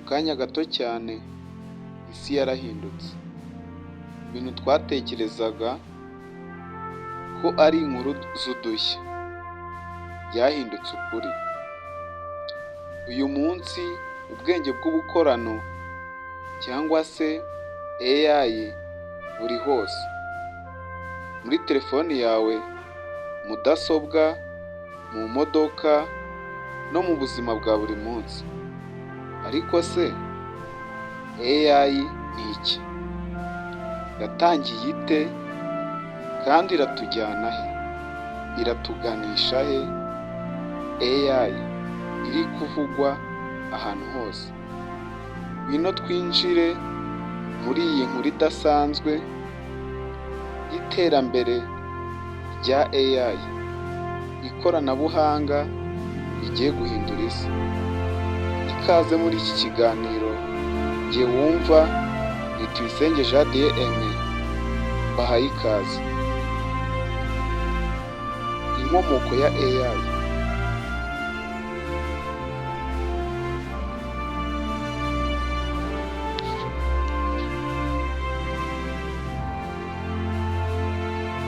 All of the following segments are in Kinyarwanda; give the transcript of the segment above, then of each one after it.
kanya gato cyane isi yarahindutse. Ibintu twatekerezaga ko ari inkuru z'udushya byahindutse ukuri. Uyu munsi ubwenge bw'ubukorano cyangwa se AI buri hose, muri telefoni yawe, mudasobwa, mu modoka no mu buzima bwa buri munsi. Ariko se AI ni iki? Yatangiye ite kandi iratujyana he? Iratuganisha he? AI iri kuvugwa ahantu hose. Ngwino twinjire muri iyi nkuru idasanzwe y'iterambere rya AI, ikoranabuhanga rigiye guhindura isi. Ikaze muri iki kiganiro, jye wumva ni Tuyisenge Jean d'Aime, bahaye ikaze. Inkomoko ya AI.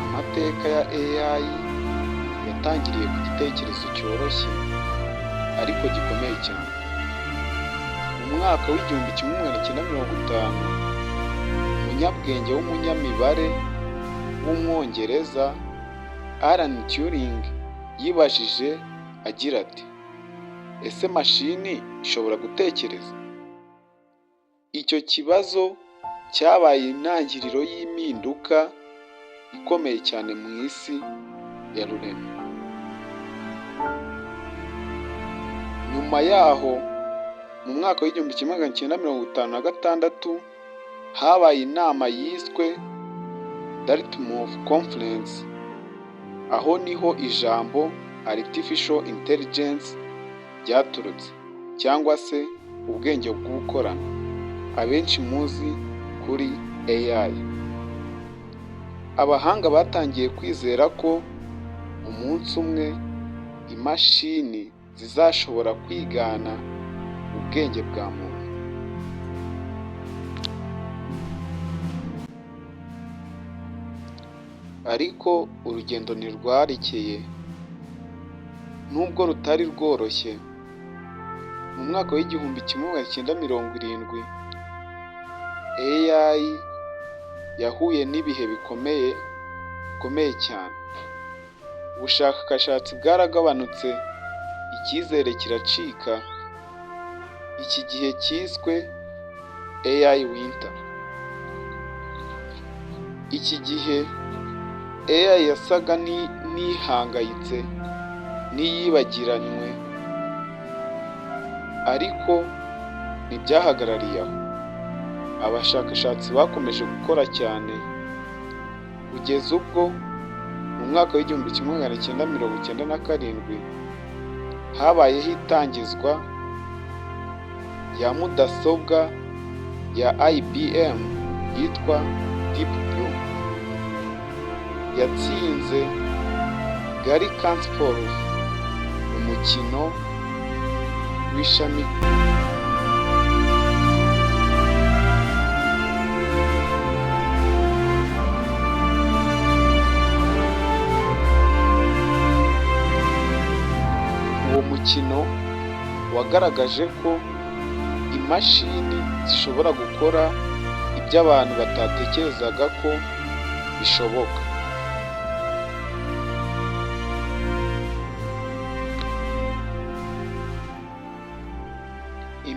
Amateka ya AI yatangiriye ku gitekerezo cyoroshye ariko gikomeye cyane. Mu mwaka w'1950, umunyabwenge w'umunyamibare w'umwongereza Alan Turing yibajije agira ati, ese mashini ishobora gutekereza? Icyo kibazo cyabaye intangiriro y'impinduka ikomeye cyane mu isi ya rurema. Nyuma yaho, mu mwaka w'1956, habaye inama yiswe Dartmouth Conference. Aho niho ijambo Artificial Intelligence ryaturutse, cyangwa se ubwenge bw'ubukorano, abenshi muzi kuri AI. Abahanga batangiye kwizera ko umunsi umwe imashini zizashobora kwigana ubwenge bwa muntu. Ariko urugendo ntirwarekeye, nubwo rutari rworoshye. Mu mwaka w'1970, AI yahuye n'ibihe bikomeye cyane. Ubushakashatsi bwaragabanutse, icyizere kiracika. Iki gihe cyiswe AI Winter. Iki gihe AI yasaga n'ihangayitse, n'iyibagiranywe, ariko ntibyahagarariye aho. Abashakashatsi bakomeje gukora cyane kugeza ubwo mu mwaka w'1997 habayeho itangizwa ya mudasobwa ya IBM yitwa Deep Blue. Yatsinze Gary Kasparov umukino w'ishami uwo mukino wagaragaje ko imashini zishobora gukora ibyo abantu batatekerezaga ko bishoboka.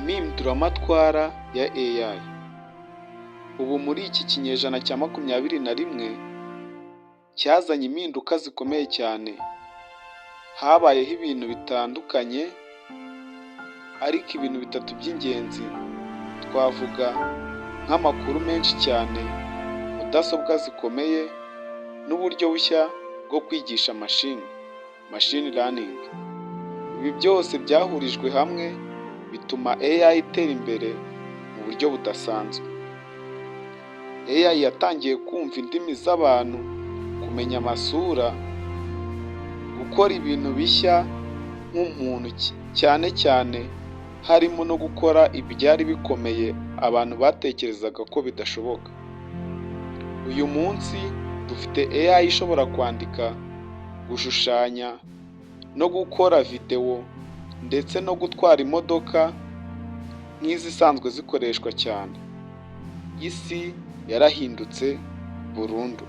Impinduramatwara ya AI. Ubu muri iki kinyejana cya 21 cyazanye impinduka zikomeye cyane. Habayeho ibintu bitandukanye, ariko ibintu bitatu by'ingenzi twavuga nk'amakuru menshi cyane, mudasobwa zikomeye, n'uburyo bushya bwo kwigisha machine learning. Ibi byose byahurijwe hamwe bituma AI itera imbere mu buryo budasanzwe. AI yatangiye kumva indimi z'abantu, kumenya amasura, gukora ibintu bishya nk'umuntu, cyane cyane harimo no gukora ibyari bikomeye abantu batekerezaga ko bidashoboka. Uyu munsi dufite AI ishobora kwandika, gushushanya no gukora videwo ndetse no gutwara imodoka nk'izisanzwe zikoreshwa cyane. Isi yarahindutse burundu.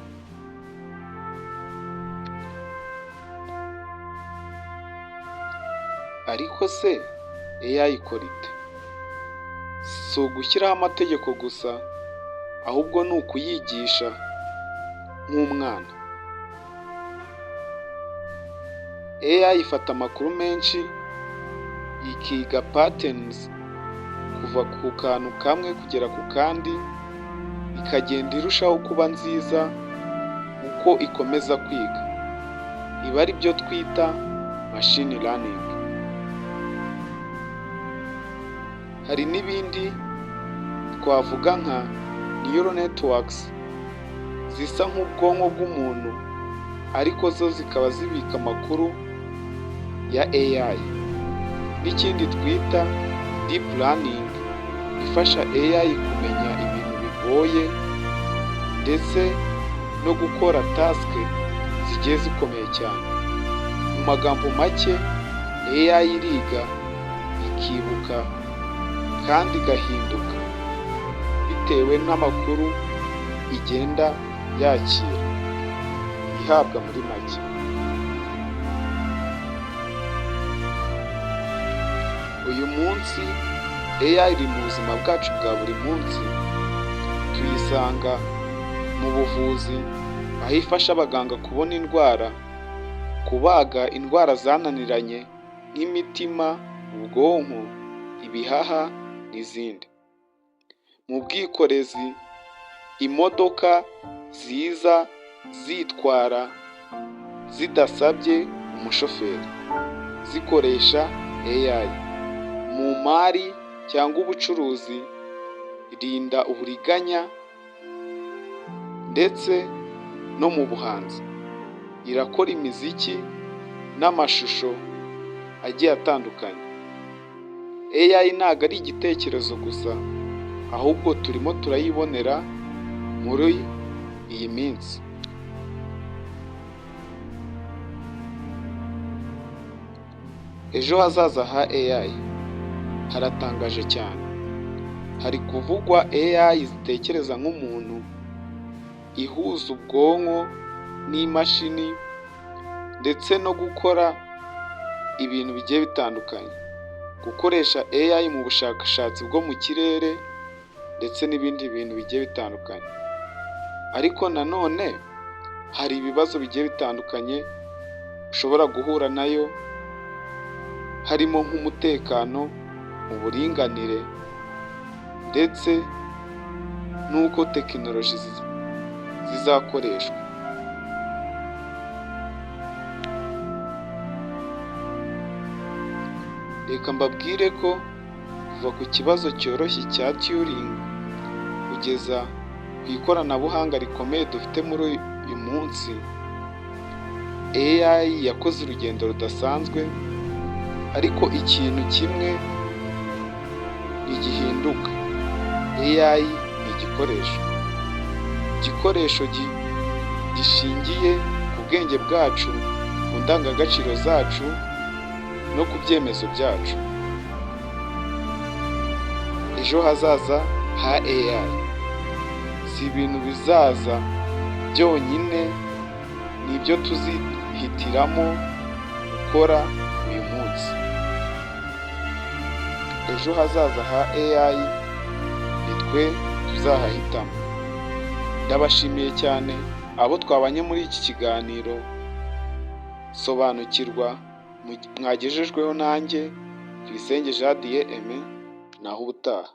Ariko se AI ikora ite? Si ugushyiraho amategeko gusa, ahubwo ni ukuyigisha nk'umwana. AI ifata amakuru menshi, ikiga patterns kuva ku kantu kamwe kugera ku kandi, ikagenda irushaho kuba nziza uko ikomeza kwiga. Ibi ari byo twita machine learning. Hari n'ibindi twavuga nka neural networks zisa nk'ubwonko bw'umuntu, ariko zo zikaba zibika amakuru ya AI. N'ikindi twita deep learning ifasha AI kumenya ibintu bigoye ndetse no gukora task zigiye zikomeye cyane. Mu magambo make, AI iriga, ikibuka kandi igahinduka bitewe n'amakuru igenda yakira, ihabwa muri make. Uyu munsi AI iri mu buzima bwacu bwa buri munsi. Tuyisanga mu buvuzi, aho ifasha abaganga kubona indwara, kubaga indwara zananiranye nk'imitima, ubwonko, ibihaha n'izindi. Mu bwikorezi, imodoka ziza zitwara zidasabye umushoferi, zikoresha AI. Mu mari cyangwa ubucuruzi, irinda uburiganya ndetse no mu buhanzi. Irakora imiziki n'amashusho agiye atandukanye. AI ntabwo ari igitekerezo gusa, ahubwo turimo turayibonera muri iyi minsi. Ejo hazaza ha AI haratangaje cyane. Hari kuvugwa AI zitekereza nk'umuntu, ihuza ubwonko n'imashini ndetse no gukora ibintu bigiye bitandukanye. Gukoresha AI mu bushakashatsi bwo mu kirere ndetse n'ibindi bintu bigiye bitandukanye. Ariko nanone hari ibibazo bigiye bitandukanye ushobora guhura nayo, harimo nk'umutekano, uburinganire ndetse n'uko tekinoloji zizakoreshwa. Reka mbabwire ko kuva ku kibazo cyoroshye cya Turing kugeza ku ikoranabuhanga rikomeye dufite muri uyu munsi, AI yakoze urugendo rudasanzwe. Ariko ikintu kimwe ntigihinduka: AI ni igikoresho gishingiye ku bwenge bwacu, ku ndangagaciro zacu no ku byemezo byacu. Ejo hazaza ha AI si ibintu bizaza byonyine, ni ibyo tuzihitiramo gukora uyu munsi. Ejo hazaza ha AI ni twe tuzahahitamo. Ndabashimiye cyane abo twabanye muri iki kiganiro. Sobanukirwa mwagejejweho nanjye Tuyisenge Jean Dieu Aime. Naho ubutaha.